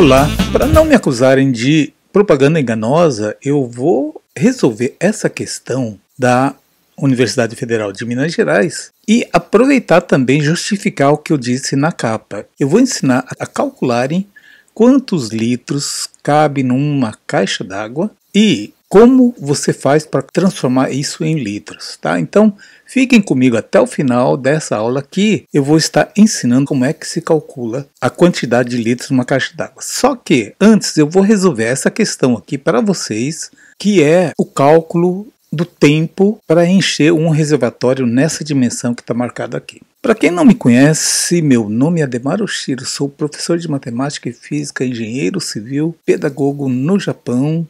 Olá, para não me acusarem de propaganda enganosa, eu vou resolver essa questão da Universidade Federal de Minas Gerais e aproveitar também justificar o que eu disse na capa. Eu vou ensinar a calcularem quantos litros cabe numa caixa d'água e como você faz para transformar isso em litros, tá? Então, fiquem comigo até o final dessa aula que eu vou estar ensinando como é que se calcula a quantidade de litros numa caixa d'água. Só que antes eu vou resolver essa questão aqui para vocês, que é o cálculo do tempo para encher um reservatório nessa dimensão que está marcada aqui. Para quem não me conhece, meu nome é Ademar Oshiro, sou professor de matemática e física, engenheiro civil, pedagogo no Japão,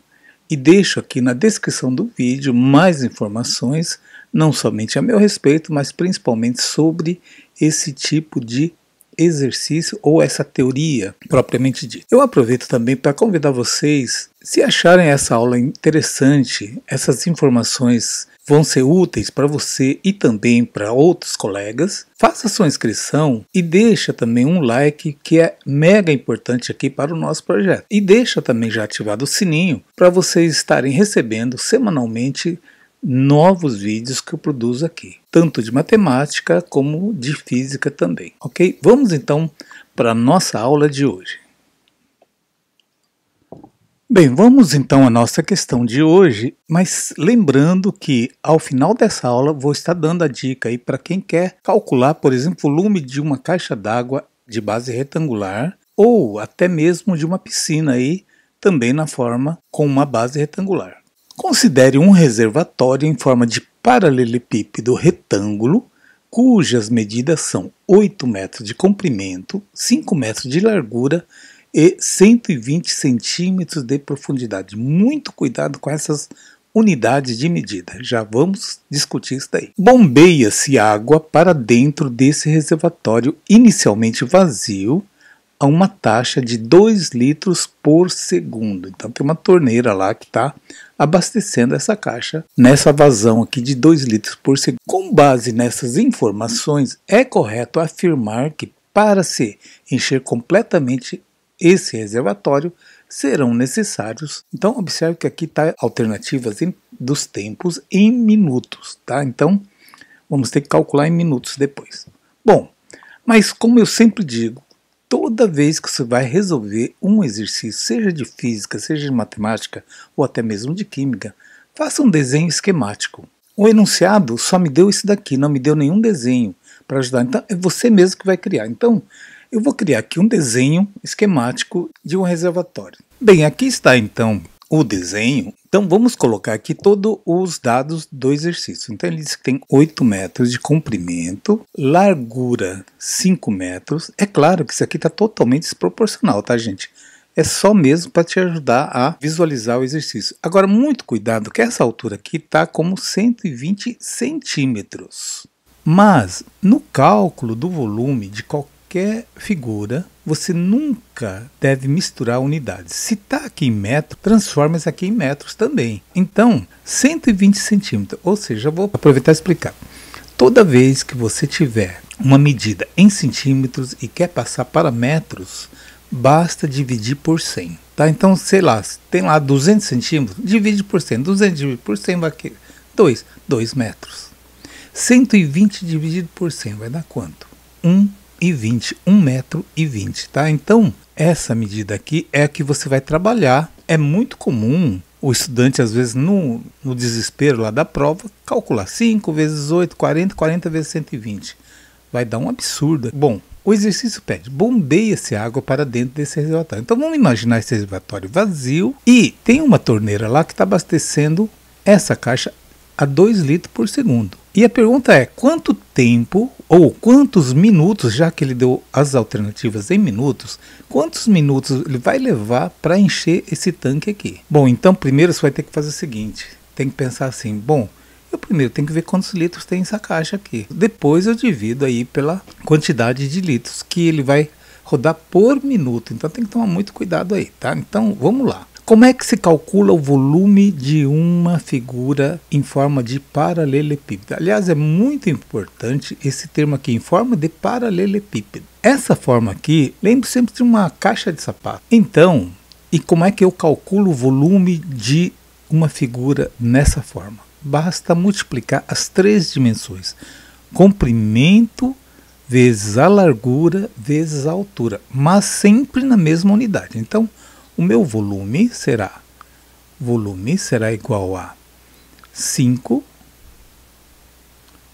e deixo aqui na descrição do vídeo mais informações, não somente a meu respeito, mas principalmente sobre esse tipo de exercício ou essa teoria propriamente dita. Eu aproveito também para convidar vocês, se acharem essa aula interessante, essas informações vão ser úteis para você e também para outros colegas, faça sua inscrição e deixa também um like, que é mega importante aqui para o nosso projeto. E deixa também já ativado o sininho para vocês estarem recebendo semanalmente novos vídeos que eu produzo aqui, tanto de matemática como de física também, ok? Vamos então para a nossa aula de hoje. Bem, vamos então à nossa questão de hoje, mas lembrando que ao final dessa aula vou estar dando a dica aí para quem quer calcular, por exemplo, o volume de uma caixa d'água de base retangular ou até mesmo de uma piscina aí, também na forma com uma base retangular. Considere um reservatório em forma de paralelepípedo retângulo, cujas medidas são 8 metros de comprimento, 5 metros de largura e 120 centímetros de profundidade. Muito cuidado com essas unidades de medida, já vamos discutir isso daí. Bombeia-se água para dentro desse reservatório inicialmente vazio a uma taxa de 2 litros por segundo. Então tem uma torneira lá que está abastecendo essa caixa nessa vazão aqui de 2 litros por segundo. Com base nessas informações, é correto afirmar que para se encher completamente esse reservatório serão necessários. Então observe que aqui está alternativas dos tempos em minutos, tá? Então vamos ter que calcular em minutos depois. Bom, mas como eu sempre digo, toda vez que você vai resolver um exercício, seja de física, seja de matemática ou até mesmo de química, faça um desenho esquemático. O enunciado só me deu isso daqui, não me deu nenhum desenho para ajudar. Então é você mesmo que vai criar. Então eu vou criar aqui um desenho esquemático de um reservatório. Bem, aqui está então o desenho. Então vamos colocar aqui todos os dados do exercício. Então ele diz que tem 8 metros de comprimento, largura 5 metros. É claro que isso aqui está totalmente desproporcional, tá, gente? É só mesmo para te ajudar a visualizar o exercício. Agora, muito cuidado que essa altura aqui está como 120 centímetros. Mas no cálculo do volume de qualquer figura, você nunca deve misturar unidades. Se está aqui em metro, transforma isso aqui em metros também. Então, 120 centímetros, ou seja, vou aproveitar e explicar. Toda vez que você tiver uma medida em centímetros e quer passar para metros, basta dividir por 100. Tá? Então, sei lá, tem lá 200 centímetros, divide por 100. 200 dividido por 100 vai aqui, 2 metros. 120 dividido por 100 vai dar quanto? 1,20 metro e 20, tá? Então, essa medida aqui é a que você vai trabalhar. É muito comum o estudante, às vezes, no desespero lá da prova, calcular 5 vezes 8, 40, 40 vezes 120. Vai dar um absurdo. Bom, o exercício pede, bombeia-se água para dentro desse reservatório. Então, vamos imaginar esse reservatório vazio e tem uma torneira lá que está abastecendo essa caixa a 2 litros por segundo. E a pergunta é, quanto tempo ou quantos minutos, já que ele deu as alternativas em minutos, quantos minutos ele vai levar para encher esse tanque aqui? Bom, então primeiro você vai ter que fazer o seguinte, tem que pensar assim, bom, eu primeiro tenho que ver quantos litros tem essa caixa aqui. Depois eu divido aí pela quantidade de litros que ele vai rodar por minuto. Então tem que tomar muito cuidado aí, tá? Então vamos lá. Como é que se calcula o volume de uma figura em forma de paralelepípedo? Aliás, é muito importante esse termo aqui, em forma de paralelepípedo. Essa forma aqui, lembre sempre de uma caixa de sapato. Então, e como é que eu calculo o volume de uma figura nessa forma? Basta multiplicar as três dimensões: comprimento vezes a largura vezes a altura, mas sempre na mesma unidade. Então, o meu volume será igual a 5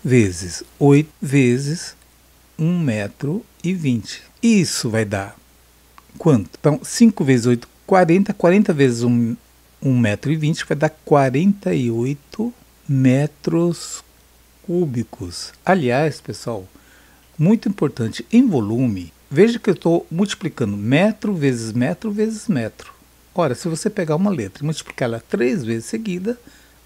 vezes 8 vezes 1,20 m. Isso vai dar quanto? Então, 5 vezes 8, 40. 40 vezes 1,20 m vai dar 48 metros cúbicos. Aliás, pessoal, muito importante, em volume, veja que eu estou multiplicando metro vezes metro vezes metro. Ora, se você pegar uma letra e multiplicar ela 3 vezes seguida,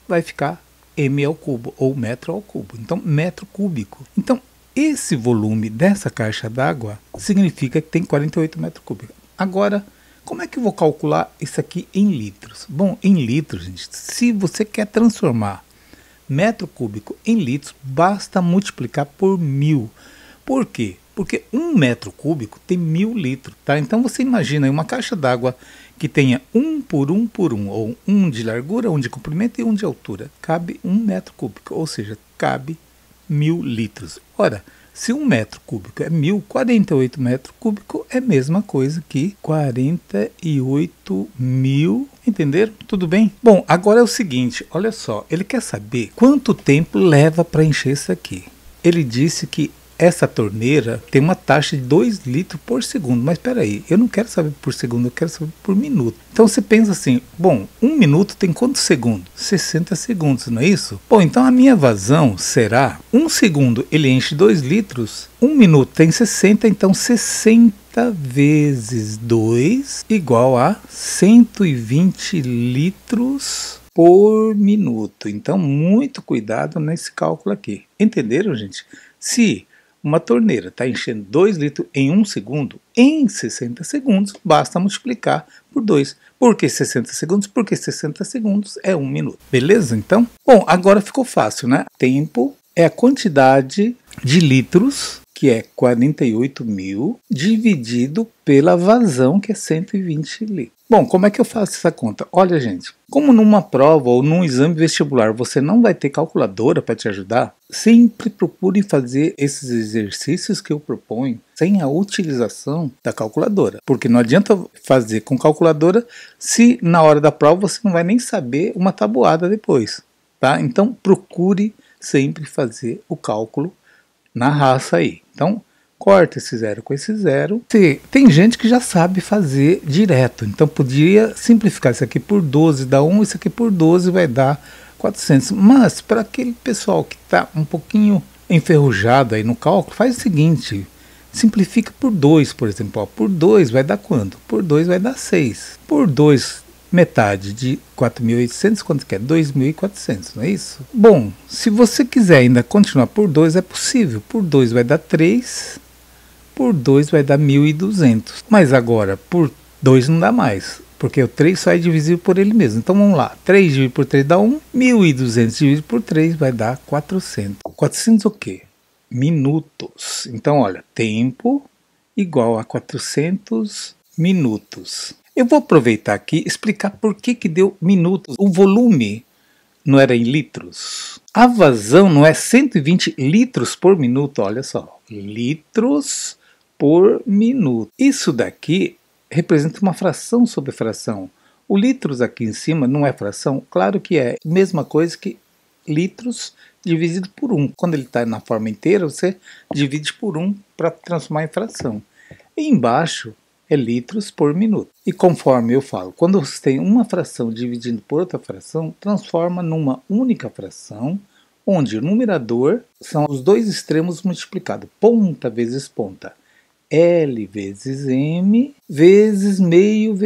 vai ficar m ao cubo, ou metro ao cubo. Então, metro cúbico. Então, esse volume dessa caixa d'água significa que tem 48 metros cúbicos. Agora, como é que eu vou calcular isso aqui em litros? Bom, em litros, gente, se você quer transformar metro cúbico em litros, basta multiplicar por 1000. Por quê? Porque 1 metro cúbico tem 1000 litros, tá? Então você imagina uma caixa d'água que tenha 1 por 1 por 1, ou 1 de largura, 1 de comprimento e 1 de altura. Cabe 1 metro cúbico, ou seja, cabe 1000 litros. Ora, se 1 metro cúbico é 1000, 48 metros cúbicos é a mesma coisa que 48.000. Entenderam? Tudo bem? Bom, agora é o seguinte, olha só, ele quer saber quanto tempo leva para encher isso aqui. Ele disse que essa torneira tem uma taxa de 2 litros por segundo. Mas espera aí, eu não quero saber por segundo, eu quero saber por minuto. Então você pensa assim, bom, 1 minuto tem quantos segundos? 60 segundos, não é isso? Bom, então a minha vazão será, 1 segundo ele enche 2 litros, 1 minuto tem 60, então 60 vezes 2 igual a 120 litros por minuto. Então muito cuidado nesse cálculo aqui. Entenderam, gente? Se uma torneira está enchendo 2 litros em 1 segundo, em 60 segundos, basta multiplicar por 2. Por que 60 segundos? Porque 60 segundos é 1 minuto. Beleza, então? Bom, agora ficou fácil, né? Tempo é a quantidade de litros, que é 48.000, dividido pela vazão, que é 120 litros. Bom, como é que eu faço essa conta? Olha, gente, como numa prova ou num exame vestibular você não vai ter calculadora para te ajudar, sempre procure fazer esses exercícios que eu proponho sem a utilização da calculadora. Porque não adianta fazer com calculadora se na hora da prova você não vai nem saber uma tabuada depois, tá? Então procure sempre fazer o cálculo na raça aí. Então, corta esse zero com esse zero. Tem gente que já sabe fazer direto, então podia simplificar isso aqui por 12 dá 1, isso aqui por 12 vai dar 400. Mas para aquele pessoal que está um pouquinho enferrujado aí no cálculo, faz o seguinte, simplifica por 2, por exemplo. Ó, por 2 vai dar quanto? Por 2 vai dar 6. Por 2, metade de 4.800, quanto que é? 2.400, não é isso? Bom, se você quiser ainda continuar por 2, é possível. Por 2 vai dar 3, por 2 vai dar 1.200. Mas agora, por 2 não dá mais, porque o 3 só é divisível por ele mesmo. Então vamos lá, 3 dividido por 3 dá 1, 1.200 dividido por 3 vai dar 400. 400 o quê? Minutos. Então olha, tempo igual a 400 minutos. Eu vou aproveitar aqui e explicar por que deu minutos. O volume não era em litros. A vazão não é 120 litros por minuto, olha só. Litros por minuto. Isso daqui representa uma fração sobre fração. O litros aqui em cima não é fração? Claro que é. Mesma coisa que litros dividido por 1. Quando ele está na forma inteira, você divide por 1 para transformar em fração. E embaixo é litros por minuto. E conforme eu falo, quando você tem uma fração dividindo por outra fração, transforma numa única fração, onde o numerador são os dois extremos multiplicados, ponta vezes ponta. L vezes M vezes meio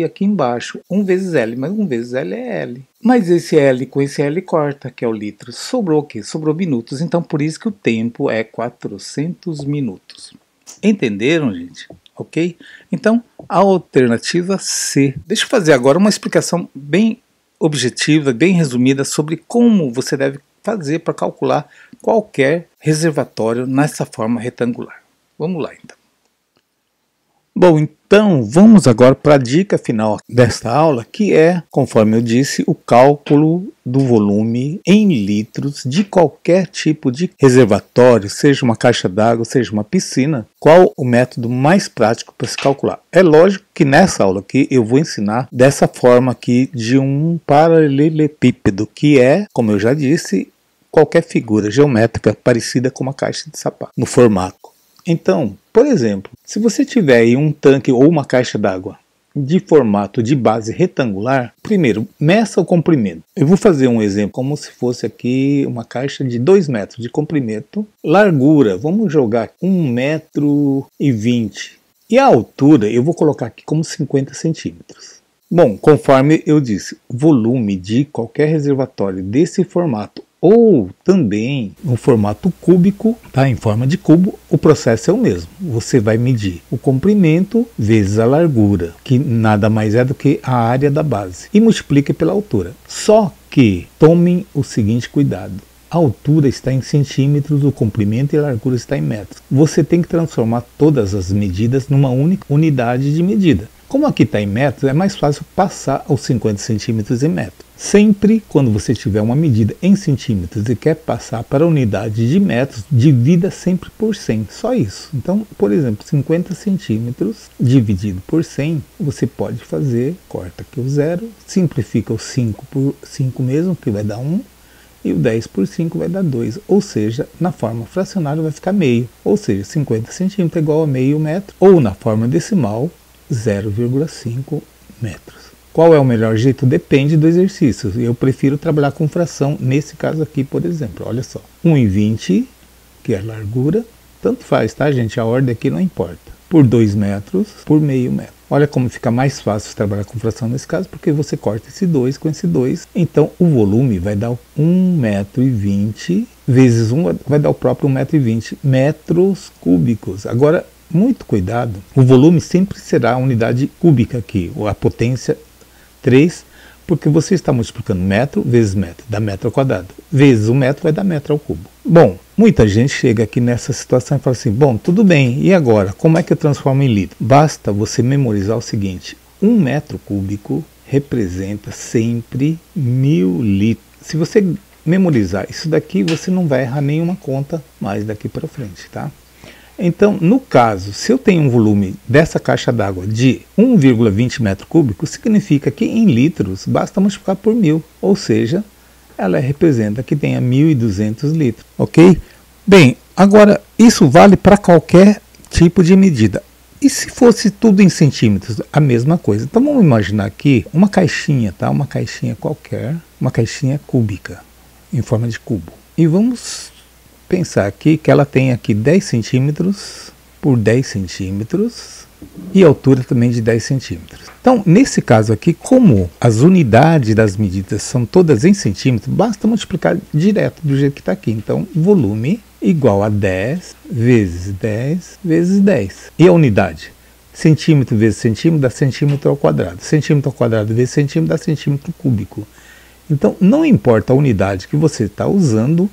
aqui embaixo. 1 vezes L, mas 1 vezes L é L. Mas esse L com esse L corta, que é o litro. Sobrou o quê? Sobrou minutos. Então por isso que o tempo é 400 minutos. Entenderam, gente? ok? Então, a alternativa C. Deixa eu fazer agora uma explicação bem objetiva, bem resumida sobre como você deve fazer para calcular qualquer reservatório nessa forma retangular. Vamos lá, então. Bom, então vamos agora para a dica final desta aula, que é, conforme eu disse, o cálculo do volume em litros de qualquer tipo de reservatório, seja uma caixa d'água, seja uma piscina. Qual o método mais prático para se calcular? É lógico que nessa aula aqui eu vou ensinar dessa forma aqui de um paralelepípedo, que é, como eu já disse, qualquer figura geométrica parecida com uma caixa de sapato, no formato. Então, por exemplo, se você tiver aí um tanque ou uma caixa d'água de formato de base retangular, primeiro, meça o comprimento. Eu vou fazer um exemplo como se fosse aqui uma caixa de 2 metros de comprimento. Largura, vamos jogar 1,20 m. E a altura eu vou colocar aqui como 50 centímetros. Bom, conforme eu disse, volume de qualquer reservatório desse formato ou também no formato cúbico, tá? Em forma de cubo, o processo é o mesmo. Você vai medir o comprimento vezes a largura, que nada mais é do que a área da base, e multiplica pela altura. Só que tomem o seguinte cuidado. A altura está em centímetros, o comprimento e a largura está em metros. Você tem que transformar todas as medidas numa única unidade de medida. Como aqui está em metros, é mais fácil passar aos 50 centímetros em metros. Sempre quando você tiver uma medida em centímetros e quer passar para a unidade de metros, divida sempre por 100, só isso. Então, por exemplo, 50 centímetros dividido por 100, você pode fazer, corta aqui o 0, simplifica o 5 por 5 mesmo, que vai dar 1, e o 10 por 5 vai dar 2, ou seja, na forma fracionária vai ficar meio, ou seja, 50 centímetros é igual a meio metro, ou na forma decimal, 0,5 metros. Qual é o melhor jeito? Depende do exercício. Eu prefiro trabalhar com fração, nesse caso aqui, por exemplo. Olha só, 1,20, que é a largura, tanto faz, tá, gente? A ordem aqui não importa. Por 2 metros, por meio metro. Olha como fica mais fácil trabalhar com fração nesse caso, porque você corta esse 2 com esse 2. Então, o volume vai dar 1,20 m vezes 1, vai dar o próprio 1,20 m, metros cúbicos. Agora, muito cuidado, o volume sempre será a unidade cúbica aqui, ou a potência 3, porque você está multiplicando metro vezes metro, dá metro ao quadrado, vezes o metro vai dar metro ao cubo. Bom, muita gente chega aqui nessa situação e fala assim, bom, tudo bem, e agora, como é que eu transformo em litro? Basta você memorizar o seguinte, 1 metro cúbico representa sempre 1000 litros. Se você memorizar isso daqui, você não vai errar nenhuma conta mais daqui para frente, tá? Então, no caso, se eu tenho um volume dessa caixa d'água de 1,20 metro cúbico, significa que em litros basta multiplicar por 1000, ou seja, ela representa que tenha 1.200 litros, ok? Bem, agora isso vale para qualquer tipo de medida. E se fosse tudo em centímetros, a mesma coisa. Então vamos imaginar aqui uma caixinha, tá? Uma caixinha qualquer, uma caixinha cúbica, em forma de cubo. E vamos pensar aqui que ela tem aqui 10 centímetros por 10 centímetros e altura também de 10 centímetros. Então, nesse caso aqui, como as unidades das medidas são todas em centímetros, basta multiplicar direto do jeito que está aqui. Então, volume igual a 10 vezes 10 vezes 10. E a unidade? Centímetro vezes centímetro dá centímetro ao quadrado. Centímetro ao quadrado vezes centímetro dá centímetro cúbico. Então, não importa a unidade que você está usando,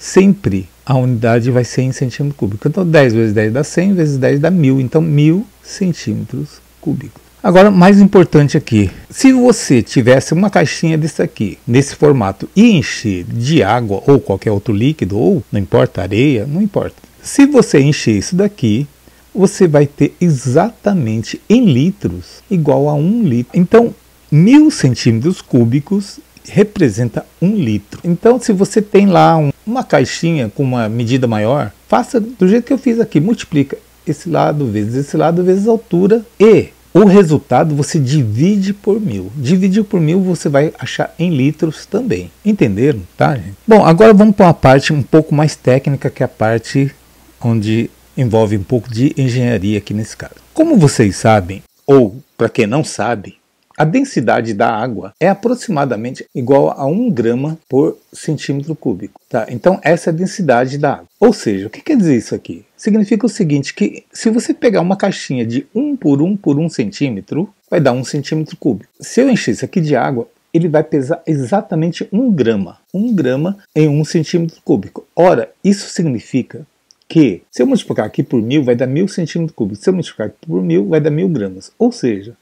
sempre a unidade vai ser em centímetro cúbico. Então 10 vezes 10 dá 100, vezes 10 dá 1000. Então 1000 centímetros cúbicos. Agora, mais importante aqui, se você tivesse uma caixinha desse aqui, nesse formato, e encher de água ou qualquer outro líquido, ou não importa, areia, não importa. Se você encher isso daqui, você vai ter exatamente em litros igual a 1 litro. Então 1000 centímetros cúbicos representa 1 litro. Então, se você tem lá uma caixinha com uma medida maior, faça do jeito que eu fiz aqui, multiplica esse lado vezes a altura e o resultado você divide por 1000. Dividir por 1000 você vai achar em litros também. Entenderam? Tá, gente? Bom, agora vamos para uma parte um pouco mais técnica, que é a parte onde envolve um pouco de engenharia aqui nesse caso. Como vocês sabem, ou para quem não sabe, a densidade da água é aproximadamente igual a 1 grama por centímetro cúbico. Tá? Então essa é a densidade da água. Ou seja, o que quer dizer isso aqui? Significa o seguinte, que se você pegar uma caixinha de 1 por 1 por 1 centímetro, vai dar 1 centímetro cúbico. Se eu encher isso aqui de água, ele vai pesar exatamente 1 grama. 1 grama em 1 centímetro cúbico. Ora, isso significa que, se eu multiplicar aqui por 1000, vai dar 1000 centímetros cúbicos. Se eu multiplicar aqui por 1000, vai dar 1000 gramas. Ou seja,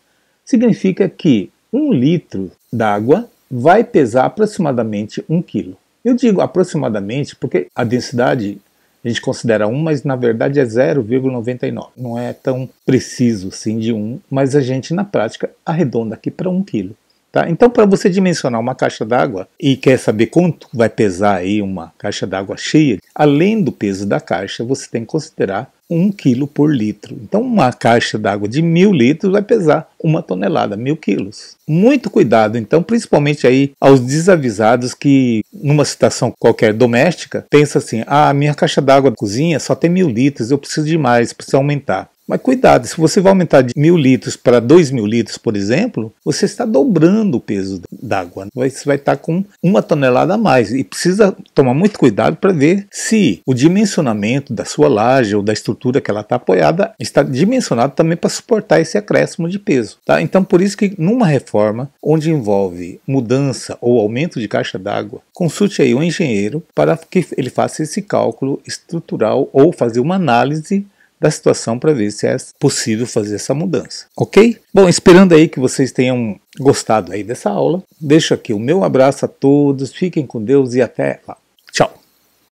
significa que 1 litro d'água vai pesar aproximadamente 1 quilo. Eu digo aproximadamente porque a densidade a gente considera 1, mas na verdade é 0,99. Não é tão preciso assim de 1, mas a gente na prática arredonda aqui para 1 quilo. Tá? Então, para você dimensionar uma caixa d'água e quer saber quanto vai pesar aí uma caixa d'água cheia, além do peso da caixa, você tem que considerar 1 quilo por litro. Então, uma caixa d'água de 1000 litros vai pesar 1 tonelada, 1000 quilos. Muito cuidado, então, principalmente aí aos desavisados que, numa situação qualquer doméstica, pensa assim, a minha caixa d'água da cozinha só tem 1000 litros, eu preciso de mais, preciso aumentar. Mas cuidado, se você vai aumentar de 1000 litros para 2000 litros, por exemplo, você está dobrando o peso d'água. Você vai estar com 1 tonelada a mais. E precisa tomar muito cuidado para ver se o dimensionamento da sua laje ou da estrutura que ela está apoiada está dimensionado também para suportar esse acréscimo de peso. Tá? Então, por isso que numa reforma onde envolve mudança ou aumento de caixa d'água, consulte aí um engenheiro para que ele faça esse cálculo estrutural ou fazer uma análise da situação para ver se é possível fazer essa mudança, ok? Bom, esperando aí que vocês tenham gostado aí dessa aula, deixo aqui o meu abraço a todos, fiquem com Deus e até lá. Tchau!